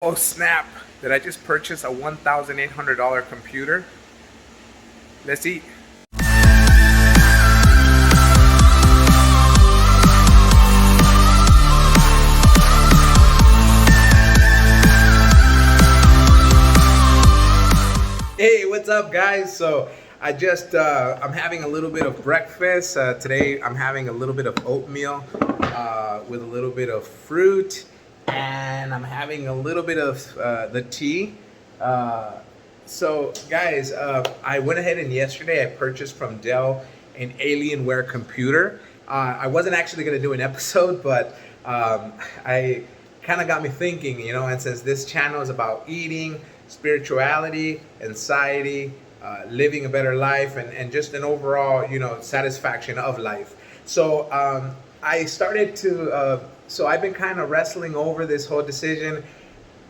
Oh snap! Did I just purchase a $1,800 computer? Let's eat. Hey, what's up, guys? So I'm having a little bit of breakfast. Today I'm having a little bit of oatmeal with a little bit of fruit, and I'm having a little bit of the tea. Uh, guys, I went ahead and yesterday I purchased from Dell an alienware computer. I wasn't actually going to do an episode, but I kind of got me thinking, and since this channel is about eating, spirituality, anxiety, living a better life, and just an overall, satisfaction of life. I started so I've been kind of wrestling over this whole decision.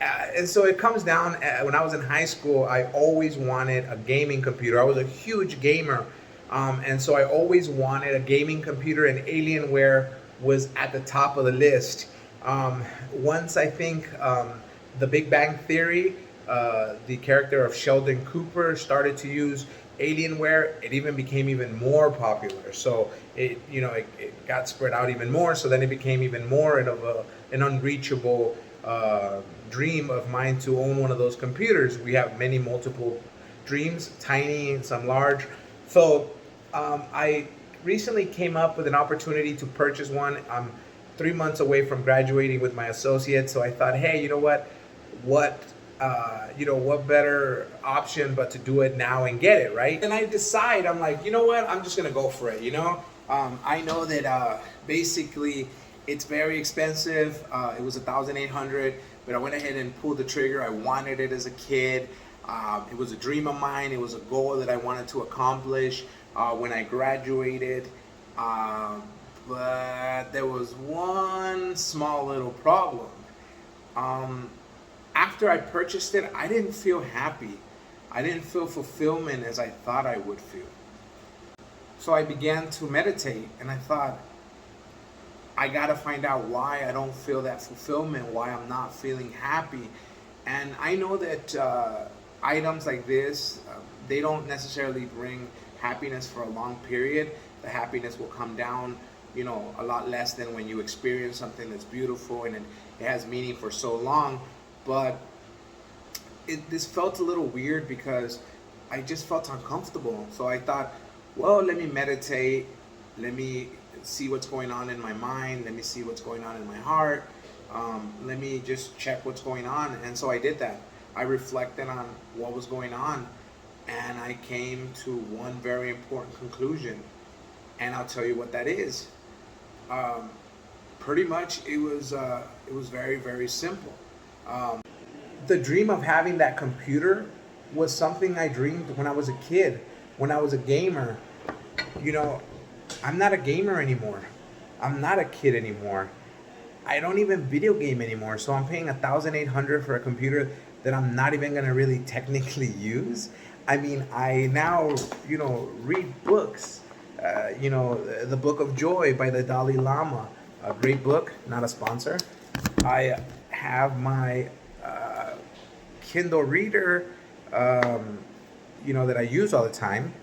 And so it comes down, when I was in high school, I always wanted a gaming computer. I was a huge gamer. And so I always wanted a gaming computer, and Alienware was at the top of the list. Once I think The Big Bang Theory, the character of Sheldon Cooper started to use Alienware, it even became even more popular. So it got spread out even more. So then it became even more of an unreachable dream of mine to own one of those computers. We have many multiple dreams, tiny and some large. I recently came up with an opportunity to purchase one. I'm 3 months away from graduating with my associate, so I thought, hey, you know what? What what better option but to do it now and get it, right? And I decide, I'm like, you know what? I'm just gonna go for it. I know that basically it's very expensive. It was 1,800, but I went ahead and pulled the trigger. I wanted it as a kid. It was a dream of mine. It was a goal that I wanted to accomplish when I graduated. But there was one small little problem. After I purchased it, I didn't feel happy. I didn't feel fulfillment as I thought I would feel. So I began to meditate, and I thought, I gotta find out why I don't feel that fulfillment, why I'm not feeling happy. And I know that items like this, they don't necessarily bring happiness for a long period. The happiness will come down, a lot less than when you experience something that's beautiful and it has meaning for so long. But this felt a little weird because I just felt uncomfortable. So I thought, well, let me meditate. Let me see what's going on in my mind. Let me see what's going on in my heart. Let me just check what's going on. And so I did that. I reflected on what was going on, and I came to one very important conclusion. And I'll tell you what that is. Pretty much, it was very, very simple. The dream of having that computer was something I dreamed when I was a kid, when I was a gamer. You know, I'm not a gamer anymore. I'm not a kid anymore. I don't even video game anymore. So I'm paying 1,800 for a computer that I'm not even gonna really technically use. I mean, I now read books. The Book of Joy by the Dalai Lama, a great book, not a sponsor. I have my Kindle reader, that I use all the time.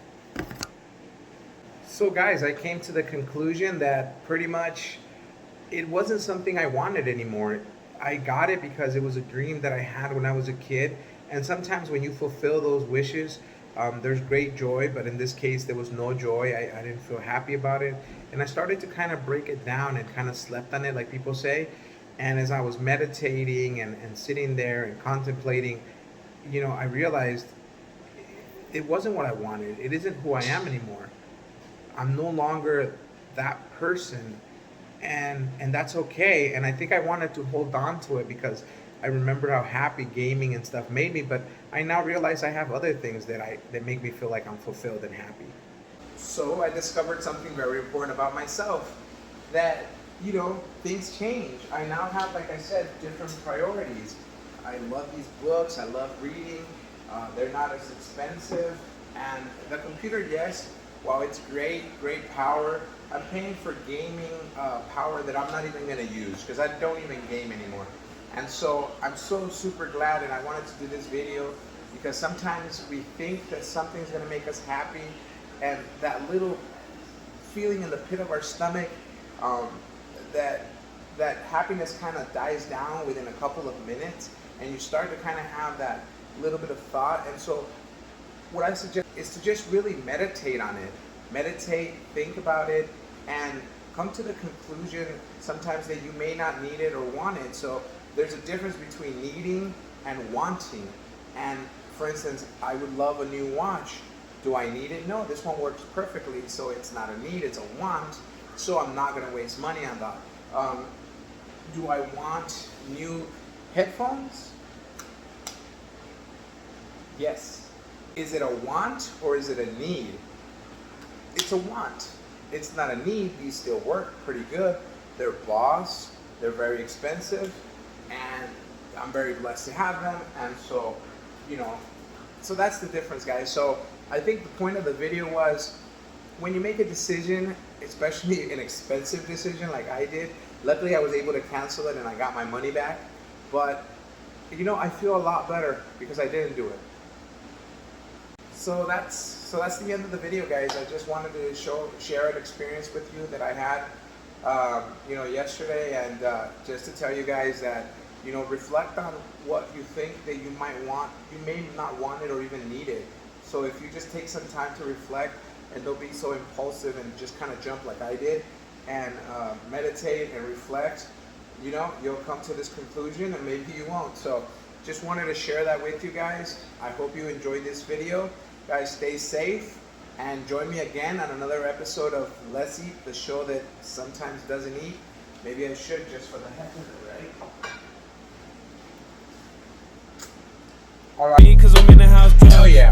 So, guys, I came to the conclusion that pretty much it wasn't something I wanted anymore. I got it because it was a dream that I had when I was a kid. And sometimes when you fulfill those wishes, there's great joy, but in this case, there was no joy. I didn't feel happy about it. And I started to kind of break it down and kind of slept on it, like people say. And as I was meditating and sitting there and contemplating, I realized it wasn't what I wanted. It isn't who I am anymore. I'm no longer that person, and that's okay. And I think I wanted to hold on to it because I remember how happy gaming and stuff made me. But I now realize I have other things that make me feel like I'm fulfilled and happy. So I discovered something very important about myself, that things change. I now have, like I said, different priorities. I love these books. I love reading. They're not as expensive, and the computer, yes, while it's great power, I'm paying for gaming power that I'm not even going to use because I don't even game anymore. And so I'm so super glad, and I wanted to do this video because sometimes we think that something's gonna make us happy, and that little feeling in the pit of our stomach, um, that that happiness kind of dies down within a couple of minutes, and you start to kind of have that little bit of thought. And so what I suggest is to just really meditate on it. Meditate, think about it, and come to the conclusion sometimes that you may not need it or want it. So there's a difference between needing and wanting. And for instance, I would love a new watch. Do I need it? No, this one works perfectly, so it's not a need, it's a want. So I'm not gonna waste money on that. Do I want new headphones? Yes. Is it a want or is it a need? It's a want. It's not a need. These still work pretty good. They're Boss. They're very expensive, and I'm very blessed to have them. And so, so that's the difference, guys. So I think the point of the video was, when you make a decision, especially an expensive decision like I did, luckily I was able to cancel it and I got my money back. But I feel a lot better because I didn't do it. So that's the end of the video, guys. I just wanted to share an experience with you that I had yesterday, and just to tell you guys that reflect on what you think that you might want. You may not want it or even need it. So if you just take some time to reflect and don't be so impulsive and just kind of jump like I did, and meditate and reflect, you'll come to this conclusion, and maybe you won't. So just wanted to share that with you guys. I hope you enjoyed this video. Guys, stay safe, and join me again on another episode of Let's Eat, the show that sometimes doesn't eat. Maybe I should, just for the heck of it, right? All right. Cause I'm in the house. Hell yeah.